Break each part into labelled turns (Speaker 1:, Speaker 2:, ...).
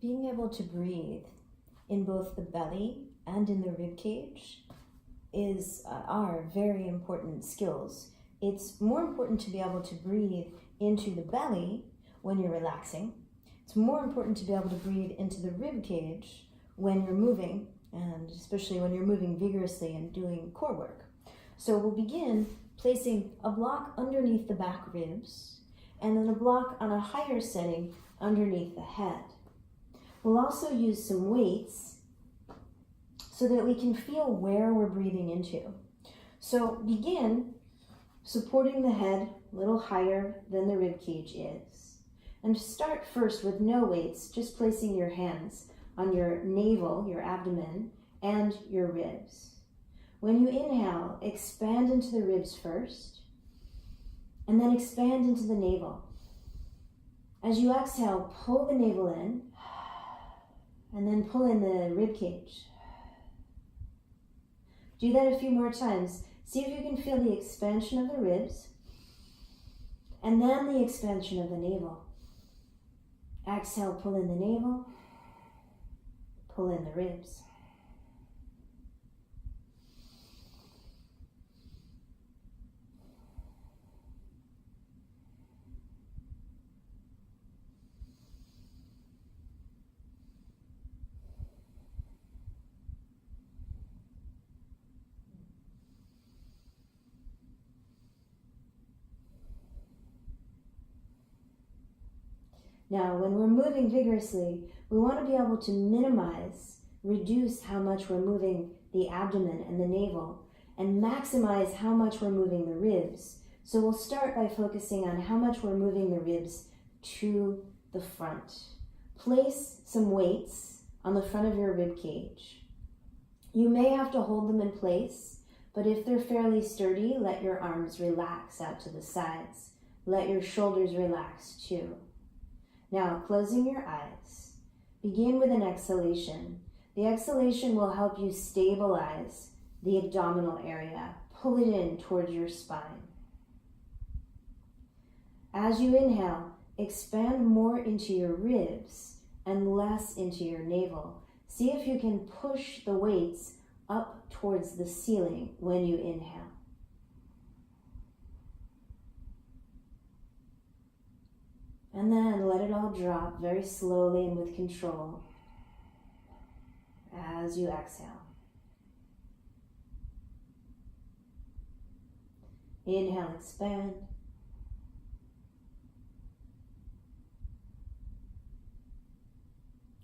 Speaker 1: Being able to breathe in both the belly and in the rib cage are very important skills. It's more important to be able to breathe into the belly when you're relaxing. It's more important to be able to breathe into the rib cage when you're moving, and especially when you're moving vigorously and doing core work. So we'll begin placing a block underneath the back ribs and then a block on a higher setting underneath the head. We'll also use some weights so that we can feel where we're breathing into. So begin supporting the head a little higher than the rib cage is. And start first with no weights, just placing your hands on your navel, your abdomen, and your ribs. When you inhale, expand into the ribs first, and then expand into the navel. As you exhale, pull the navel in, and then pull in the rib cage. Do that a few more times. See if you can feel the expansion of the ribs, and then the expansion of the navel. Exhale, pull in the navel, pull in the ribs. Now, when we're moving vigorously, we want to be able to reduce how much we're moving the abdomen and the navel, and maximize how much we're moving the ribs. So we'll start by focusing on how much we're moving the ribs to the front. Place some weights on the front of your rib cage. You may have to hold them in place, but if they're fairly sturdy, let your arms relax out to the sides. Let your shoulders relax too. Now, closing your eyes, begin with an exhalation. The exhalation will help you stabilize the abdominal area. Pull it in towards your spine. As you inhale, expand more into your ribs and less into your navel. See if you can push the weights up towards the ceiling when you inhale. And then let it all drop very slowly and with control as you exhale. Inhale, expand.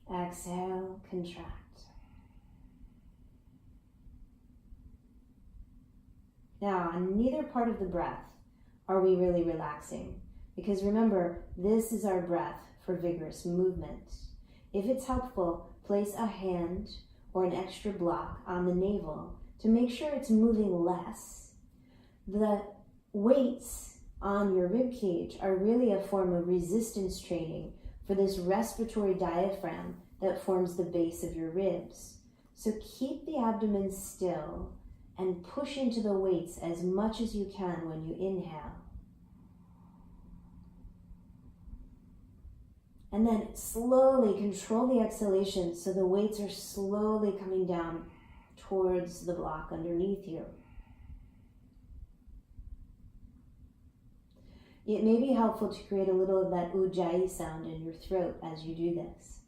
Speaker 1: Exhale, contract. Now, on neither part of the breath are we really relaxing. Because remember, this is our breath for vigorous movement. If it's helpful, place a hand or an extra block on the navel to make sure it's moving less. The weights on your rib cage are really a form of resistance training for this respiratory diaphragm that forms the base of your ribs. So keep the abdomen still and push into the weights as much as you can when you inhale. And then slowly control the exhalation so the weights are slowly coming down towards the block underneath you. It may be helpful to create a little of that ujjayi sound in your throat as you do this.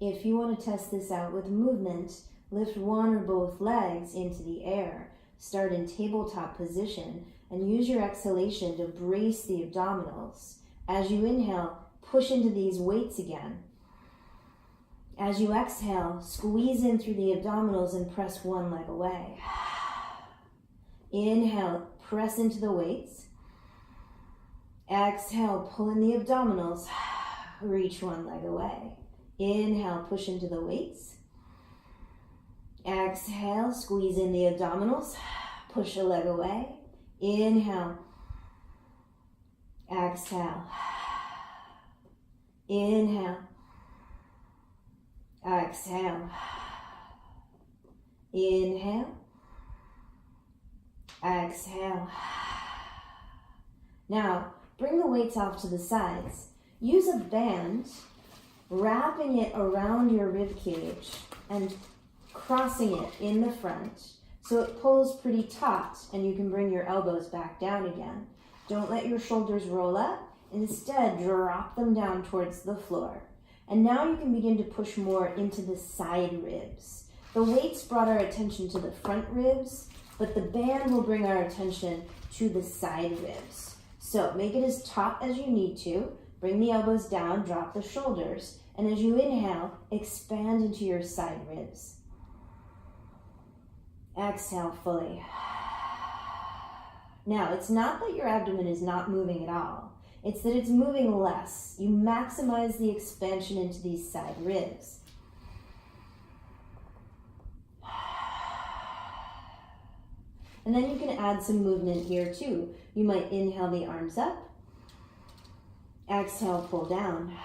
Speaker 1: If you want to test this out with movement, lift one or both legs into the air. Start in tabletop position and use your exhalation to brace the abdominals. As you inhale, push into these weights again. As you exhale, squeeze in through the abdominals and press one leg away. Inhale, press into the weights. Exhale, pull in the abdominals, reach one leg away. Inhale, push into the weights. Exhale, squeeze in the abdominals, push a leg away. Inhale. Exhale. Inhale. Exhale. Inhale. Exhale. Now, bring the weights off to the sides. Use a band, wrapping it around your rib cage and crossing it in the front so it pulls pretty taut and you can bring your elbows back down again. Don't let your shoulders roll up. Instead, drop them down towards the floor. And now you can begin to push more into the side ribs. The weights brought our attention to the front ribs, but the band will bring our attention to the side ribs. So make it as taut as you need to. Bring the elbows down, drop the shoulders, and as you inhale, expand into your side ribs. Exhale fully. Now, it's not that your abdomen is not moving at all. It's that it's moving less. You maximize the expansion into these side ribs. And then you can add some movement here too. You might inhale the arms up. Exhale, pull down.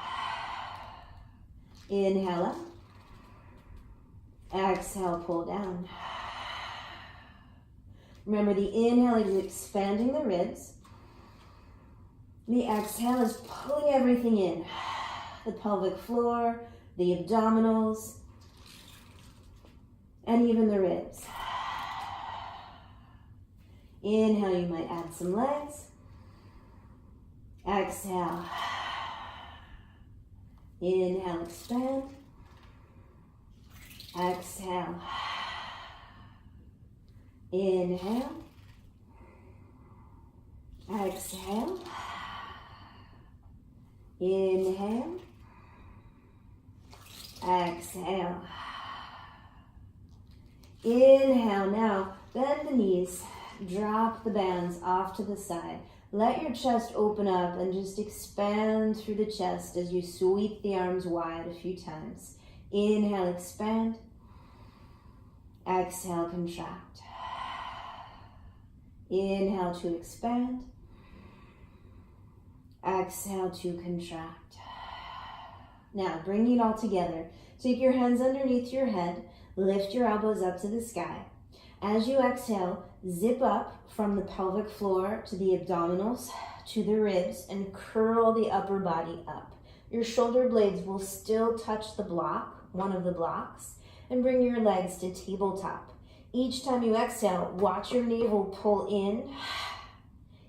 Speaker 1: Inhale up. Exhale, pull down. Remember, the inhale is expanding the ribs. The exhale is pulling everything in. The pelvic floor, the abdominals, and even the ribs. Inhale, you might add some legs. Exhale. Inhale, expand. Exhale. Inhale. Exhale. Inhale. Exhale. Inhale. Now, bend the knees. Drop the bands off to the side. Let your chest open up and just expand through the chest as you sweep the arms wide a few times. Inhale, expand. Exhale, contract. Inhale to expand. Exhale to contract. Now, bring it all together. Take your hands underneath your head. Lift your elbows up to the sky. As you exhale, zip up from the pelvic floor to the abdominals, to the ribs, and curl the upper body up. Your shoulder blades will still touch the block, one of the blocks, and bring your legs to tabletop. Each time you exhale, watch your navel pull in.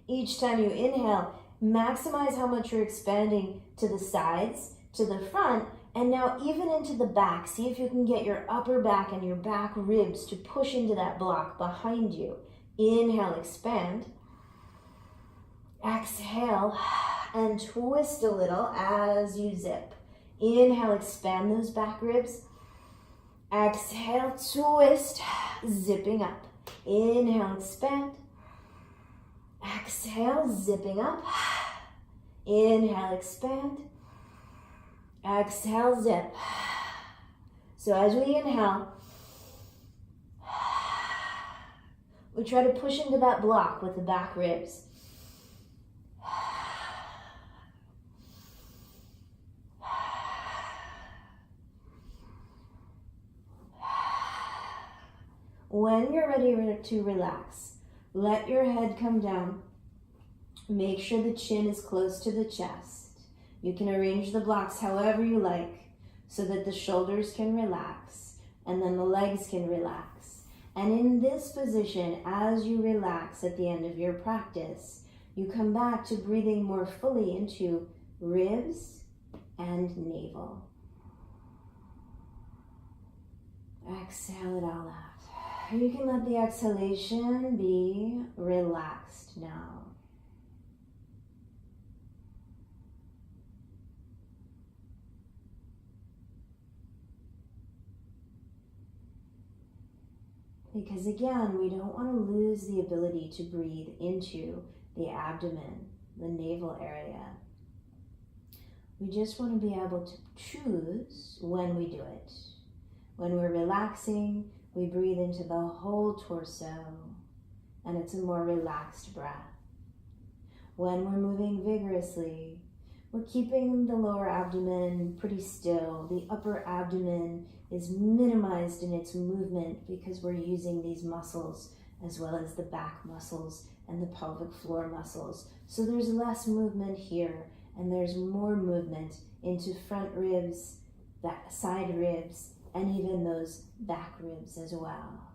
Speaker 1: Each time you inhale, maximize how much you're expanding to the sides, to the front, and now even into the back. See if you can get your upper back and your back ribs to push into that block behind you. Inhale, expand. Exhale, and twist a little as you zip. Inhale, expand those back ribs. Exhale, twist, zipping up. Inhale, expand. Exhale, zipping up. Inhale, expand. Exhale, zip. So as we inhale, we try to push into that block with the back ribs. When you're ready to relax, let your head come down. Make sure the chin is close to the chest. You can arrange the blocks however you like so that the shoulders can relax and then the legs can relax. And in this position, as you relax at the end of your practice, you come back to breathing more fully into ribs and navel. Exhale it all out. You can let the exhalation be relaxed now. because again, we don't want to lose the ability to breathe into the abdomen, the navel area. We just want to be able to choose when we do it. When we're relaxing, we breathe into the whole torso, and it's a more relaxed breath. When we're moving vigorously, we're keeping the lower abdomen pretty still. The upper abdomen is minimized in its movement because we're using these muscles as well as the back muscles and the pelvic floor muscles. So there's less movement here, and there's more movement into front ribs, side ribs, and even those back ribs as well.